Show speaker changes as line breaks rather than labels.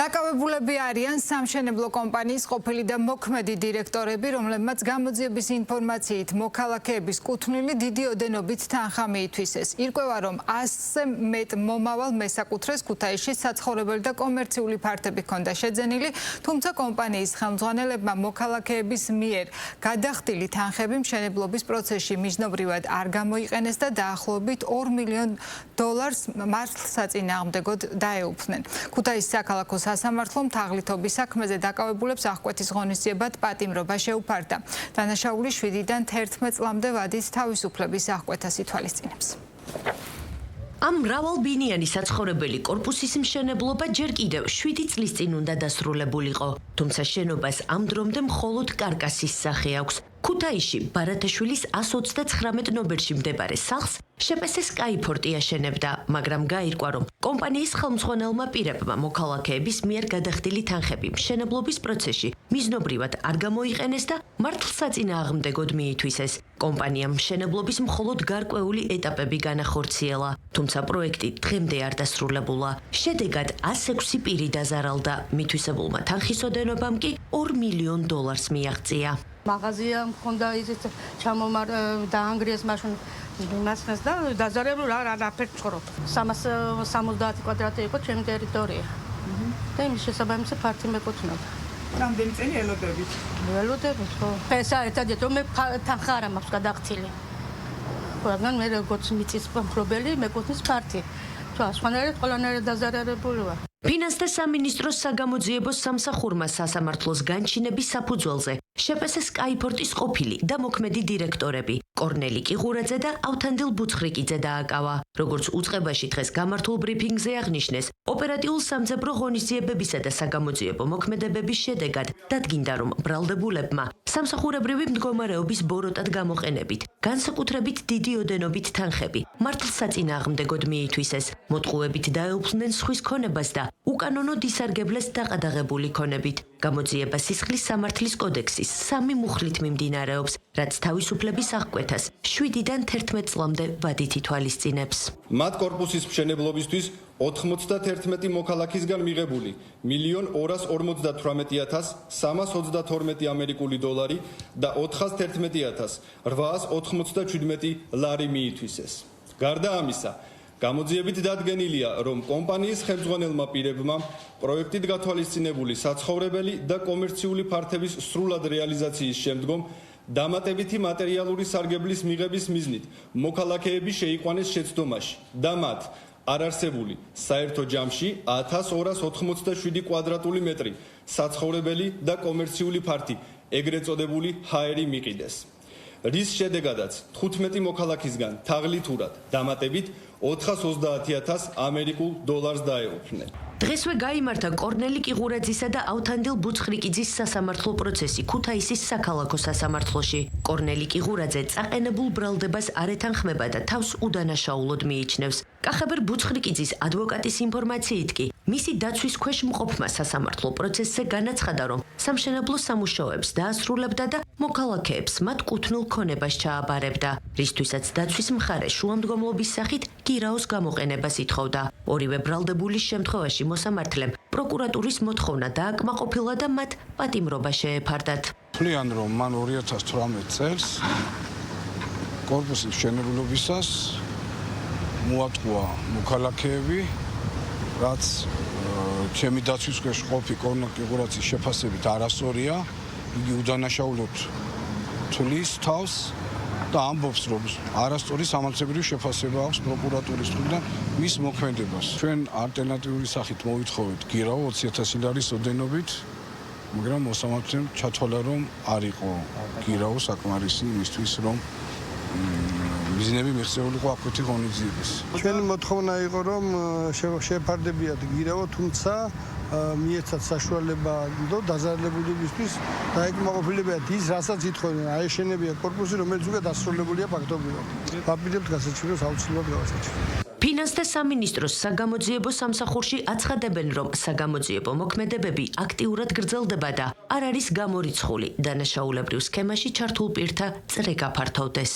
დაკავებულები არიან სამშენებლო კომპანიის ყოფილი და მოქმედი დირექტორები, რომლებმაც გამოძიების ინფორმაციით მოქალაქეების კუთვნილი დიდი ოდენობით თანხა მიითვისეს. ირკვევა, რომ 100-ზე მეტ მომავალ მესაკუთრეს ქუთაისში საცხოვრებელი და კომერციული ფართები ჰქონდა შეძენილი, თუმცა კომპანიის ხელმძღვანელებმა მოქალაქეების მიერ გადახდილი თანხები მშენებლობის პროცესში მიზნობრივად არ გამოიყენეს და დაახლოებით $2 მილიონ მართლსაწინააღმდეგოდ დაეუფლნენ. ქუთაისის საქალაქო სასამართლომ თაღლითობის საქმეზე დაკავებულებს აღკვეთის ღონისძიებად პატიმრობა შეუფარდა. დანაშაული 7-დან 11 წლამდე ვადით თავისუფლების აღკვეთას ითვალისწინებს.
ამ მრავალბინიანი საცხოვრებელი კორპუსის მშენებლობა ჯერ კიდევ 7 წლის წინ უნდა დასრულებულიყო, თუმცა შენობას ამ დრომდე მხოლოდ კარკასის სახე აქვს. ქუთაისში ბარათაშვილის 129 ნომერში მდებარე სახლს შპს სკაიფორტი აშენებდა, მაგრამ გაირკვა, რომ კომპანიის ხელმძღვანელმა პირებმა მოქალაქეების მიერ გადახდილი თანხები მშენებლობის პროცესში მიზნობრივად არ გამოიყენეს და მართლსაწინააღმდეგოდ მიითვისეს. კომპანიამ მშენებლობის მხოლოდ გარკვეული ეტაპები განახორციელა, თუმცა პროექტი დღემდე არ დასრულებულა. შედეგად 106 პირი დაზარალდა, მითვისებულმა თანხის ოდენობამ კი $2 მილიონ მიაღწია.
მაღაზია მქონდა ისიც დაანგრიეს მაშინ მასხეს და დაზარებულ არაფერ ცხოვრობ. 370 კვადრატი იყო ჩემი ტერიტორია. და იმის შესაბამისად ფართი მეკუთვნოდა.
რამდენი წელი ელოდებით?
ელოდებით, ხო. ესა ერთადერთი რომ მე თანხა არ მაქვს გადახდილი. ყველგან მე როგორც მიწის მფლობელი მეკუთვნის ფართი. თუ ასხანერად ყველანაირად დაზარალებული ვარ.
ფინანსთა სამინისტროს საგამოძიებო სამსახურმა სასამართლოს განჩინების საფუძველზე შპს სკაიფორტის ყოფილი და მოქმედი დირექტორები კორნელი კიღურაძე და ავთანდილ ბუცხრიკიძე დააკავა. როგორც უწყებაში დღეს გამართულ ბრიფინგზე აღნიშნეს, ოპერატიულ სამძებრო ღონისძიებებისა და საგამოძიებო მოქმედებების შედეგად დადგინდა, რომ ბრალდებულებმა სამსახურებრივი მდგომარეობის ბოროტად გამოყენებით, განსაკუთრებით დიდი ოდენობით თანხები მართლსაწინააღმდეგოდ მიითვისეს, მოტყუებით დაეუფლნენ სხვის ქონებას და უკანონო დისარგებლეს დაყადაღებული ქონებით. გამოძიება სისხლის სამართლის კოდექსის 3 მუხლით მიმდინარეობს, რაც თავისუფლების აღკვეთას 7-დან 11 წლამდე ვადით ითვალისწინებს.
მათ კორპუსის მშენებლობისთვის 91 მოქალაქისგან მიღებული $1,258,322 ამერიკული დოლარი და $411,897 მიითვისეს. გარდა ამისა, გამოძიებით დადგენილია, რომ კომპანიის ხელმძღვანელმა პირებმა პროექტით გათვალისწინებული საცხოვრებელი და კომერციული ფართების სრულად რეალიზაციის შემდგომ დამატებითი მატერიალური სარგებლის მიღების მიზნით მოქალაქეები შეიყვანეს შეცდომაში და მათ არარსებული საერთო ჯამში 1287 კვადრატული მეტრი საცხოვრებელი და კომერციული ფართი, ეგრეთ წოდებული ჰაერი მიყიდეს. რის შედეგადაც 15 მოქალაქისგან თაღლითურად დამატებით $430,000 ამერიკულ დოლარს დაეუფლნენ.
დღესვე გაიმართა კორნელი კიღურაძისა და ავთანდილ ბუცხრიკიძის სასამართლო პროცესი ქუთაისის საქალაქო სასამართლოში. კორნელი კიღურაძე წაყენებულ ბრალდებას არ ეთანხმება და თავს უდანაშაულოდ მიიჩნევს. კახაბერ ბუცხრიკიძის ადვოკატის ინფორმაციით კი მისი დაცვის ქვეშ მყოფმა სასამართლო პროცესზე განაცხადა, რომ სამშენებლო სამუშაოებს დაასრულებდა და მოქალაქეებს მათ კუთვნილ ქონებას ჩააბარებდა, რისთვისაც დაცვის მხარე შუამდგომლობის სახით გირაოს გამოყენებას ითხოვდა. ორივე ბრალდებულის შემთხვევაში მოსამართლემ პროკურატურის მოთხოვნა დააკმაყოფილა და მათ პატიმრობა შეეფარდათ.
თვლიან, რომ მან 2018 წელს კორპუსის მშენებლობისას მოატყუა მოქალაქეები, რაც ჩემი დაცვის ქვეშ ყოფი კორნელი კიღურაძის შეფასებით არასწორია. იგი უდანაშაულოდ თვლის თავს და ამბობს, რომ არასწორი სამართლებრივი შეფასება აქვს პროკურატურის მხრიდან მის მოქმედებას. ჩვენ ალტერნატიული სახით მოვითხოვეთ გირაო 20,000 ლარის ოდენობით, მაგრამ მოსამართლემ ჩათვალა, რომ არ იყო გირაო საკმარისი იმისთვის, რომ მიზნები მიღწეულიყო აქვეთი ღონისძიების.
ჩვენი მოთხოვნა იყო, რომ შეეფარდებიათ გირაო, თუმცა მიეცათ საშუალება და დაზარალებულებისთვის დაეკმაყოფილებიათ ის, რასაც ითხოვდნენ, აეშენებიათ კორპუსი, რომელიც უკვე დასრულებულია ფაქტობრივად. ვაპირებთ გასაჩივრებას აუცილებლად გავასაჩივროთ.
ფინანსთა სამინისტროს საგამოძიებო სამსახურში აცხადებენ, რომ საგამოძიებო მოქმედებები აქტიურად გრძელდება და არ არის გამორიცხული დანაშაულებრივ სქემაში ჩართულ პირთა წრე გაფართოვდეს.